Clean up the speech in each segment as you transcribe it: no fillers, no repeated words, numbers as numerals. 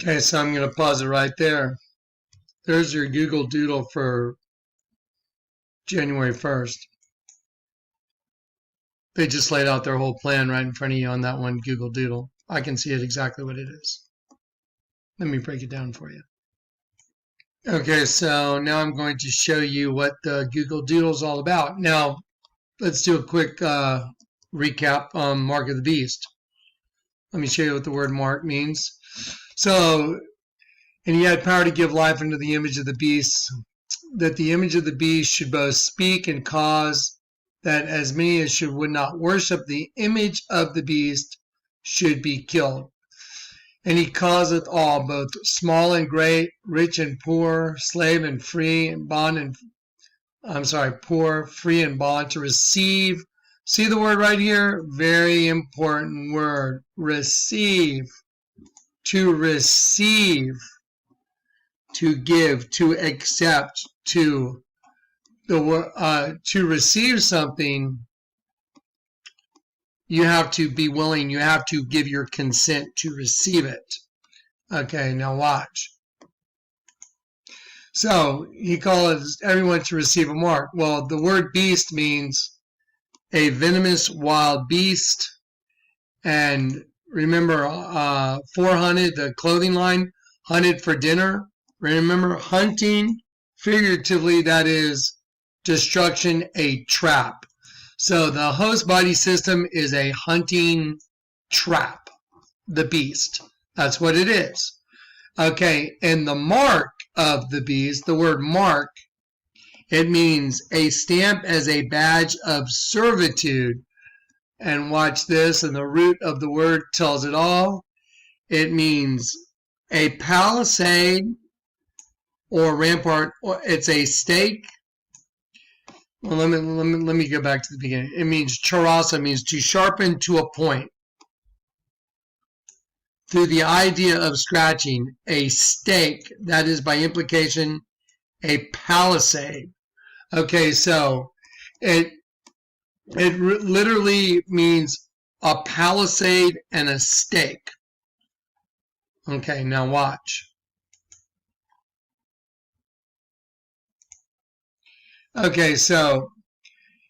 Okay, so I'm going to pause it right there. There's your Google Doodle for January 1st. They just laid out their whole plan right in front of you on that one Google Doodle. I can see it exactly what it is. Let me break it down for you. Okay, so now I'm going to show you what the Google Doodle is all about. Now, let's do a quick recap on Mark of the Beast. Let me show you what the word mark means. So, and he had power to give life unto the image of the beast, that the image of the beast should both speak and cause that as many as would not worship the image of the beast should be killed. And he causeth all, both small and great, rich and poor, slave and free, and bond and, poor, free and bond, to receive. See the word right here? Very important word. Receive. To receive. To give. To accept. To receive something, you have to be willing. You have to give your consent to receive it. Okay, now watch. So he calls everyone to receive a mark. Well, the word beast means a venomous wild beast. And remember, 400, the clothing line, hunted for dinner. Remember, hunting, figuratively, that is destruction, a trap. So the host body system is a hunting trap, the beast. That's what it is. Okay, and the mark of the beast, the word mark, it means a stamp as a badge of servitude. And watch this, and the root of the word tells it all. It means a palisade or rampart, or it's a stake. Well, let me go back to the beginning. It means charasa, means to sharpen to a point. Through the idea of scratching, a stake, that is by implication a palisade. Okay, so it literally means a palisade and a stake. Okay, now watch. Okay, so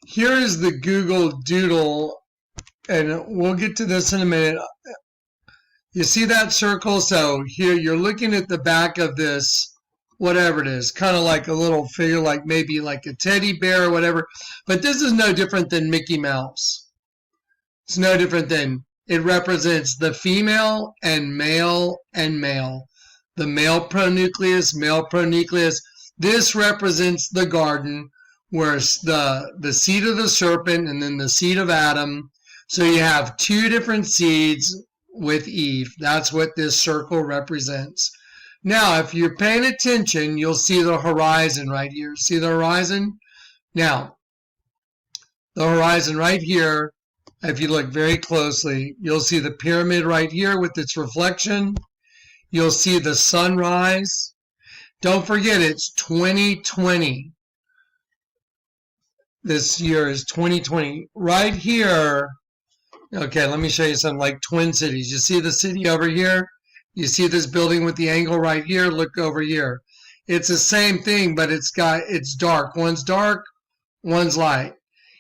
here is the Google Doodle, and we'll get to this in a minute. You see that circle? So here you're looking at the back of this, whatever it is, kind of like a little figure, like maybe like a teddy bear or whatever. But this is no different than Mickey Mouse. It's no different than, it represents the female and male and male. The male pronucleus, male pronucleus. This represents the garden, where the seed of the serpent and then the seed of Adam. So you have two different seeds with Eve. That's what this circle represents. Now, if you're paying attention, you'll see the horizon right here. See the horizon? Now, the horizon right here, if you look very closely, you'll see the pyramid right here with its reflection. You'll see the sunrise. Don't forget, it's 2020. This year is 2020. Right here, okay, let me show you something like Twin Cities. You see the city over here? You see this building with the angle right here? Look over here. It's the same thing, but it's dark. One's dark, one's light.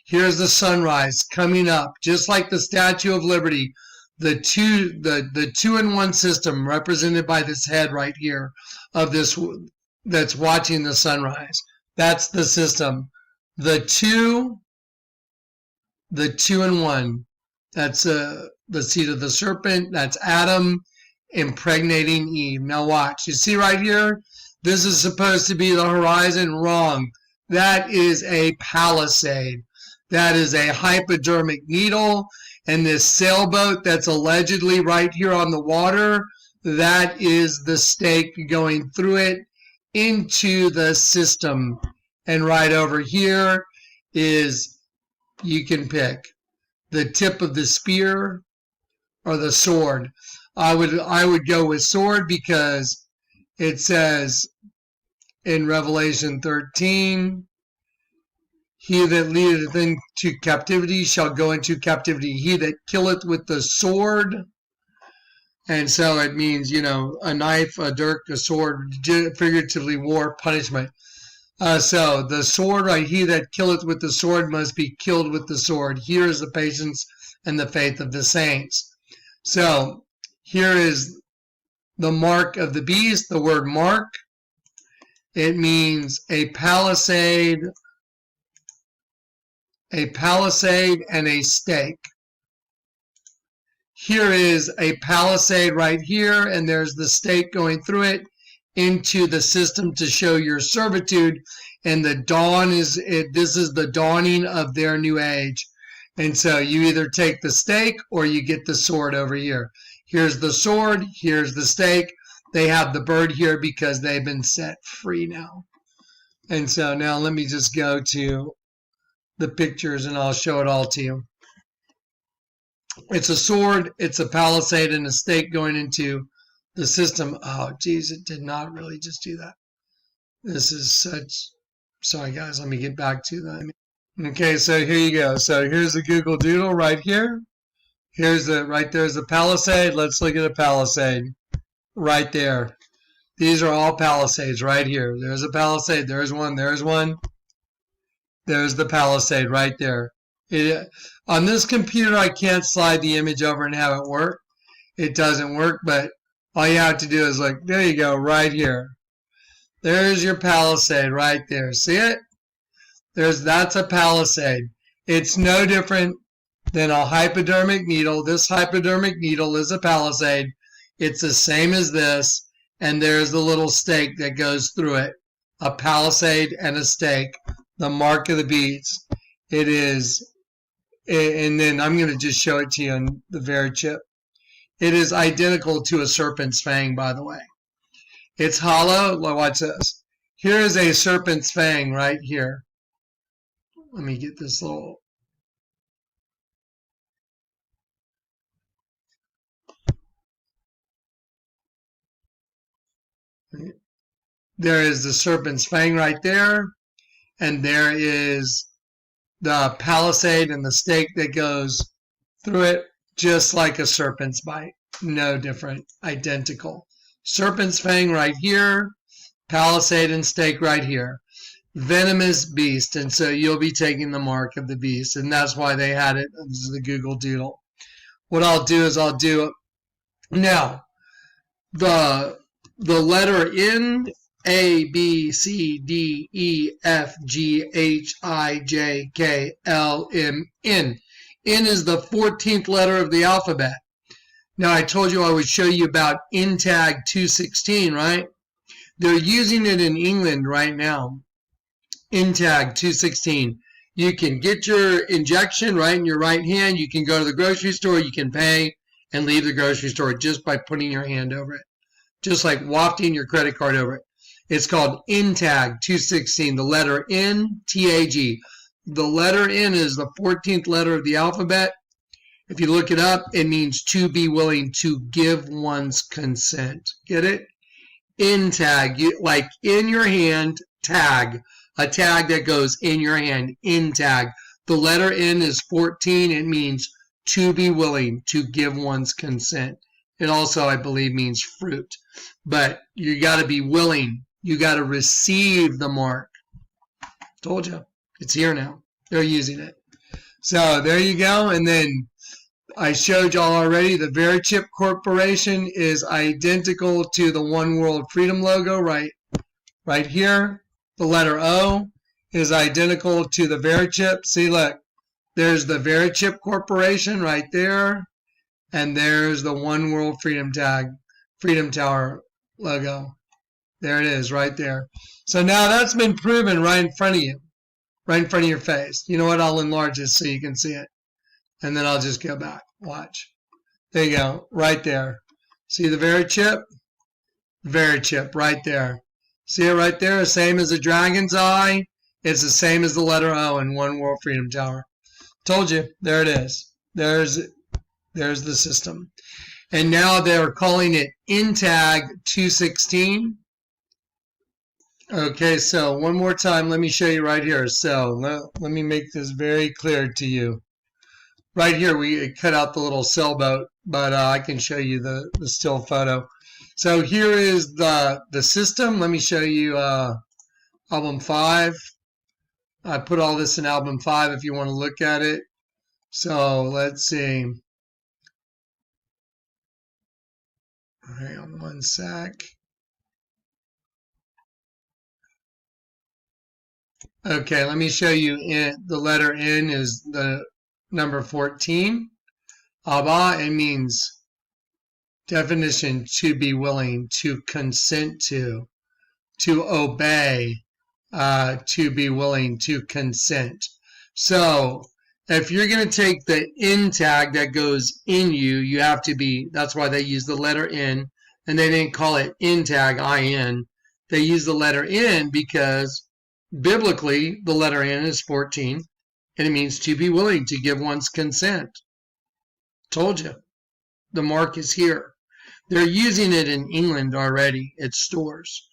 Here's the sunrise coming up, just like the Statue of Liberty. The two-in-one system represented by this head right here of this that's watching the sunrise. That's the system. The two-in-one. That's the seed of the serpent. That's Adam impregnating Eve. Now watch. You see right here? This is supposed to be the horizon. Wrong. That is a palisade. That is a hypodermic needle. And this sailboat that's allegedly right here on the water, that is the stake going through it into the system. And right over here is, you can pick the tip of the spear or the sword. I would go with sword because it says in Revelation 13, he that leadeth into captivity shall go into captivity. He that killeth with the sword. And so it means, you know, a knife, a dirk, a sword, figuratively war, punishment. So the sword, right, he that killeth with the sword must be killed with the sword. Here is the patience and the faith of the saints. So here is the mark of the beast, the word mark. It means a palisade and a stake. Here is a palisade right here, and there's the stake going through it into the system to show your servitude. And the dawn is this is the dawning of their new age. And so you either take the stake or you get the sword over here. Here's the sword, here's the stake. They have the bird here because they've been set free now. And so now let me just go to the pictures and I'll show it all to you. It's a sword, it's a palisade, and a stake going into the system. Oh, geez, it did not really just do that. This is such... Sorry, guys, let me get back to that. Okay, so here you go. So here's the Google Doodle right here. Here's the... Right there's the palisade. Let's look at a palisade. Right there. These are all palisades right here. There's a palisade. There's one. There's one. There's the palisade right there. On this computer, I can't slide the image over and have it work. It doesn't work, but all you have to do is look. There you go, right here. There's your palisade right there. See it? That's a palisade. It's no different than a hypodermic needle. This hypodermic needle is a palisade. It's the same as this, and there's the little stake that goes through it. A palisade and a stake. The mark of the beast. It is... And then I'm going to just show it to you on the very chip. It is identical to a serpent's fang, by the way. It's hollow. Watch this. Here is a serpent's fang right here. Let me get this little... There is the serpent's fang right there. And there is the palisade and the stake that goes through it, just like a serpent's bite. No different. Identical. Serpent's fang right here. Palisade and stake right here. Venomous beast. And so you'll be taking the mark of the beast. And that's why they had it. This is the Google Doodle. What I'll do is I'll do... Now, the letter N, A, B, C, D, E, F, G, H, I, J, K, L, M, N. N is the 14th letter of the alphabet. Now, I told you I would show you about NTAG 216, right? They're using it in England right now. NTAG 216. You can get your injection right in your right hand. You can go to the grocery store. You can pay and leave the grocery store just by putting your hand over it. Just like wafting your credit card over it. It's called NTAG 216, the letter N, T-A-G. The letter N is the 14th letter of the alphabet. If you look it up, it means to be willing to give one's consent. Get it? NTAG, like in your hand, tag. A tag that goes in your hand, NTAG. The letter N is 14. It means to be willing to give one's consent. It also, I believe, means fruit. But you got to be willing. You got to receive the mark. Told you. It's here now. They're using it. So there you go. And then I showed y'all already the Verichip Corporation is identical to the One World Freedom logo right here. The letter O is identical to the Verichip. See, look. There's the Verichip Corporation right there. And there's the One World Freedom Tower logo. There it is, right there. So now that's been proven right in front of you. Right in front of your face. You know what? I'll enlarge this so you can see it. And then I'll just go back. Watch. There you go. Right there. See the Verichip? Verichip, right there. See it right there? Same as the dragon's eye. It's the same as the letter O in One World Freedom Tower. Told you. There it is. There's the system. And now they're calling it NTAG 216. Okay, so one more time, let me show you right here. So let me make this very clear to you. Right here, we cut out the little sailboat but I can show you the still photo. So here is the system. Let me show you album 5. I put all this in album 5 if you want to look at it. So let's see. Hang on one sec. Okay, let me show you. The letter N is the number 14. Abba, it means definition: to be willing, to consent to obey, to be willing, to consent. So if you're going to take the NTAG that goes in you, you have to be, that's why they use the letter N, and they didn't call it NTAG, I-N. They use the letter N because biblically the letter N is 14, and it means to be willing, to give one's consent. Told you. The mark is here. They're using it in England already at stores.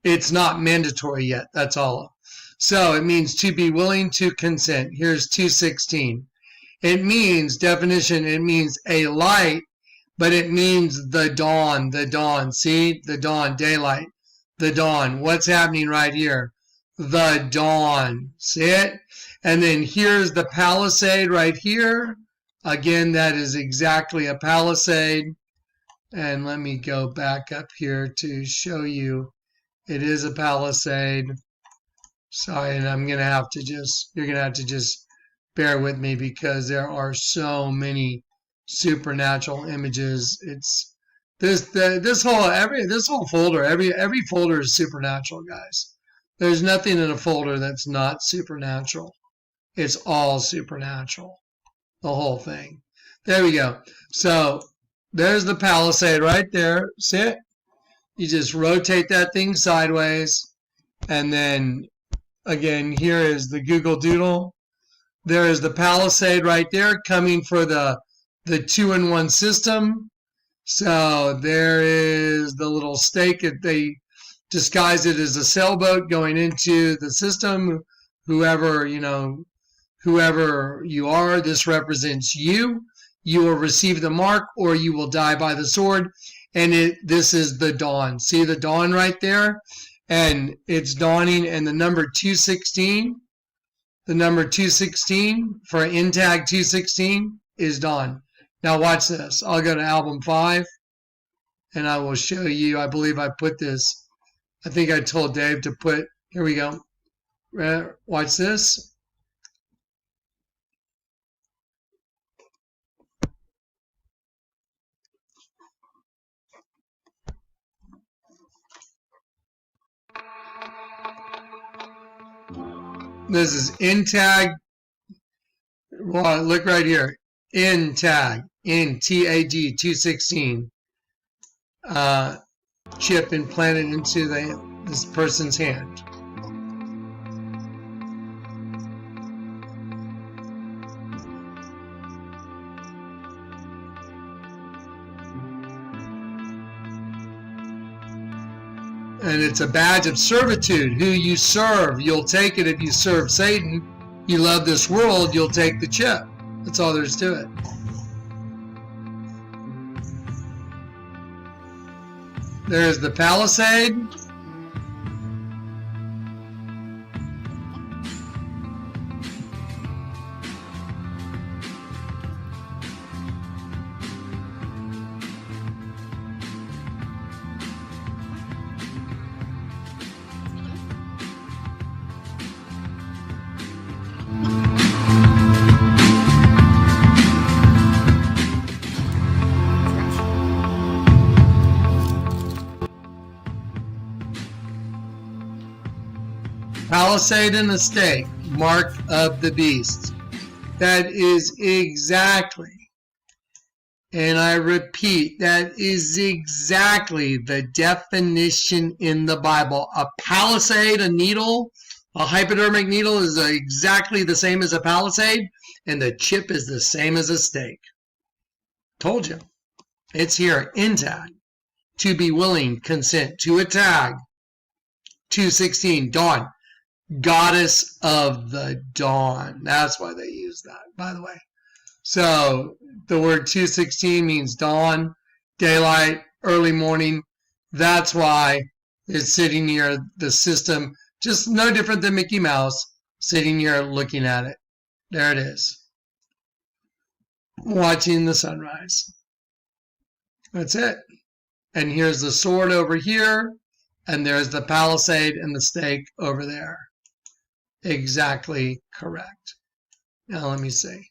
It's not mandatory yet, that's all. So it means to be willing to consent. Here's 2:16. It means, definition, it means a light, but it means the dawn, the dawn. See, the dawn, daylight, the dawn. What's happening right here? The dawn. See it? And then here's the palisade right here. Again, that is exactly a palisade. And let me go back up here to show you. It is a palisade. Sorry, and I'm going to have to just, you're going to have to just bear with me because there are so many supernatural images. It's this whole folder, every folder is supernatural, guys. There's nothing in a folder that's not supernatural. It's all supernatural. The whole thing. There we go. So there's the palisade right there. See it? You just rotate that thing sideways, and then again, here is the Google Doodle. There is the palisade right there coming for the 2-in-1 system. So there is the little stake that they disguise it as a sailboat going into the system. Whoever you are, this represents you. You will receive the mark or you will die by the sword. And this is the dawn. See the dawn right there? And it's dawning, and the number 216, the number 216 for NTAG 216 is dawn. Now watch this. I'll go to album 5 and I will show you. I believe I put this. I think I told Dave to put, here we go. Watch this. This is NTAG. Well, look right here. NTAG. NTAG 216. Chip implanted into this person's hand. And it's a badge of servitude. Who you serve, you'll take it. If you serve Satan, you love this world, you'll take the chip. That's all there is to it. There's the palisade. Palisade and the stake, mark of the beast. That is exactly, and I repeat, that is exactly the definition in the Bible. A palisade, a needle, a hypodermic needle is exactly the same as a palisade, and the chip is the same as a stake. Told you. It's here, NTAG. To be willing, consent, to a tag. 216, dawn. Goddess of the dawn. That's why they use that, by the way. So the word 216 means dawn, daylight, early morning. That's why it's sitting near the system, just no different than Mickey Mouse, sitting here looking at it. There it is, watching the sunrise. That's it. And here's the sword over here, and there's the palisade and the stake over there. Exactly correct. Now let me see.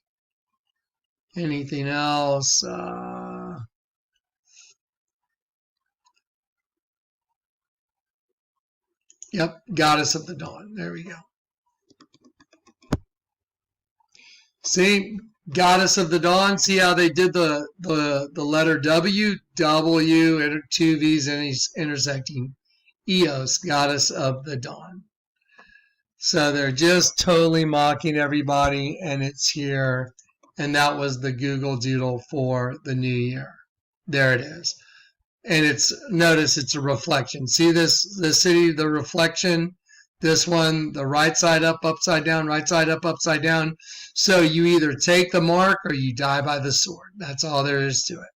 Anything else? Yep, goddess of the dawn. There we go. See, goddess of the dawn. See how they did the letter W, two V's intersecting. Eos, goddess of the dawn. So they're just totally mocking everybody, and it's here. And that was the Google Doodle for the new year. There it is. And notice it's a reflection. See the city, the reflection, this one, the right side up, upside down, right side up, upside down. So you either take the mark or you die by the sword. That's all there is to it.